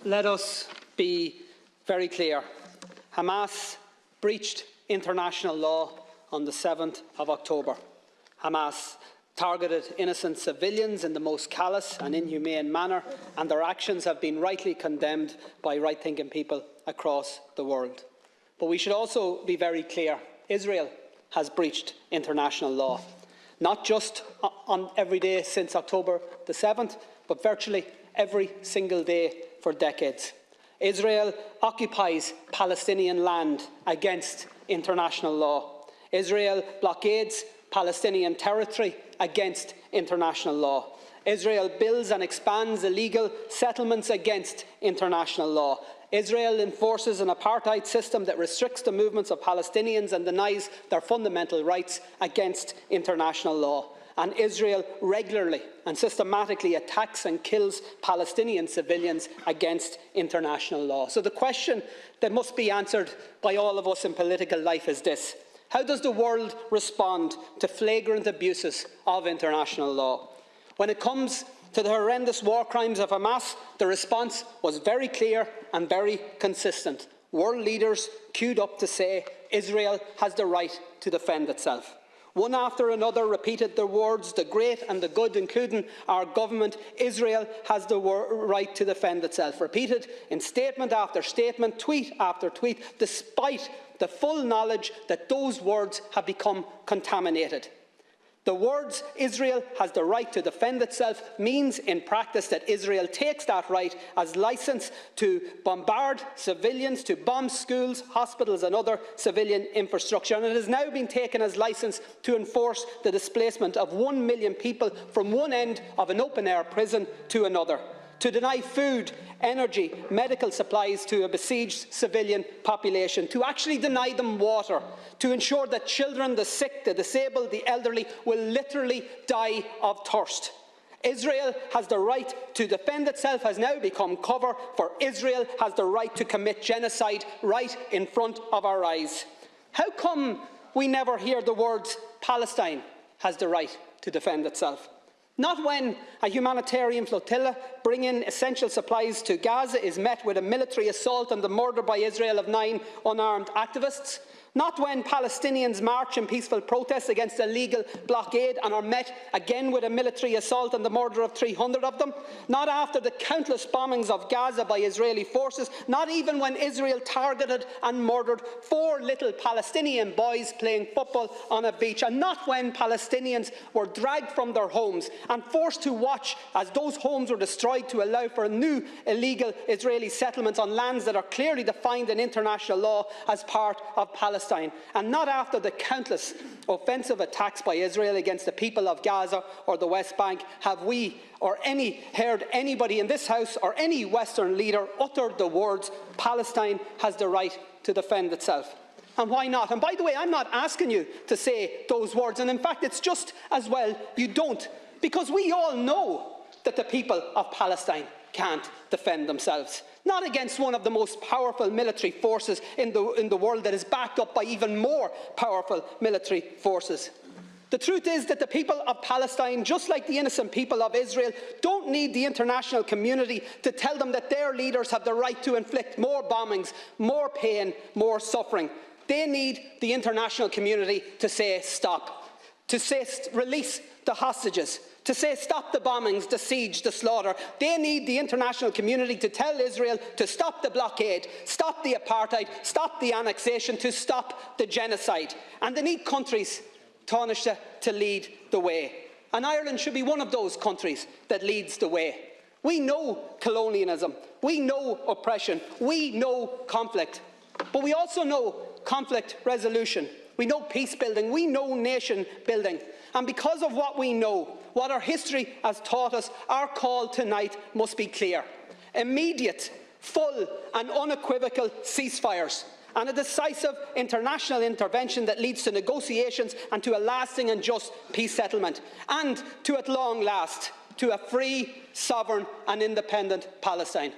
Let us be very clear. Hamas breached international law on the 7th of October. Hamas targeted innocent civilians in the most callous and inhumane manner, and their actions have been rightly condemned by right-thinking people across the world. But we should also be very clear. Israel has breached international law, not just on every day since October the 7th, but virtually every single day for decades. Israel occupies Palestinian land against international law. Israel blockades Palestinian territory against international law. Israel builds and expands illegal settlements against international law. Israel enforces an apartheid system that restricts the movements of Palestinians and denies their fundamental rights against international law. And Israel regularly and systematically attacks and kills Palestinian civilians against international law. So the question that must be answered by all of us in political life is this: how does the world respond to flagrant abuses of international law? When it comes to the horrendous war crimes of Hamas, the response was very clear and very consistent. World leaders queued up to say Israel has the right to defend itself. One after another repeated the words, the great and the good, including our government: Israel has the right to defend itself. Repeated in statement after statement, tweet after tweet, despite the full knowledge that those words have become contaminated. The words "Israel has the right to defend itself" means in practice that Israel takes that right as licence to bombard civilians, to bomb schools, hospitals and other civilian infrastructure. And it has now been taken as licence to enforce the displacement of 1 million people from one end of an open-air prison to another, to deny food, energy, medical supplies to a besieged civilian population, to actually deny them water, to ensure that children, the sick, the disabled, the elderly will literally die of thirst. Israel has the right to defend itself has now become cover for Israel has the right to commit genocide right in front of our eyes. How come we never hear the words "Palestine has the right to defend itself"? Not when a humanitarian flotilla bringing essential supplies to Gaza is met with a military assault and the murder by Israel of 9 unarmed activists. Not when Palestinians march in peaceful protest against a legal blockade and are met again with a military assault and the murder of 300 of them. Not after the countless bombings of Gaza by Israeli forces. Not even when Israel targeted and murdered 4 little Palestinian boys playing football on a beach. And not when Palestinians were dragged from their homes and forced to watch as those homes were destroyed to allow for new illegal Israeli settlements on lands that are clearly defined in international law as part of Palestine. And not after the countless offensive attacks by Israel against the people of Gaza or the West Bank have we or heard anybody in this House or any Western leader utter the words "Palestine has the right to defend itself." And why not? And by the way, I'm not asking you to say those words, and in fact it's just as well you don't, because we all know that the people of Palestine can't defend themselves. Not against one of the most powerful military forces in the world that is backed up by even more powerful military forces. The truth is that the people of Palestine, just like the innocent people of Israel, don't need the international community to tell them that their leaders have the right to inflict more bombings, more pain, more suffering. They need the international community to say stop, to say release the hostages, to say stop the bombings, the siege, the slaughter. They need the international community to tell Israel to stop the blockade, stop the apartheid, stop the annexation, to stop the genocide. And they need countries, Taoiseach, to lead the way. And Ireland should be one of those countries that leads the way. We know colonialism, we know oppression, we know conflict, but we also know conflict resolution. We know peace building, we know nation building. And because of what we know, what our history has taught us, our call tonight must be clear: immediate, full and unequivocal ceasefires, and a decisive international intervention that leads to negotiations and to a lasting and just peace settlement, and to, at long last, to a free, sovereign and independent Palestine.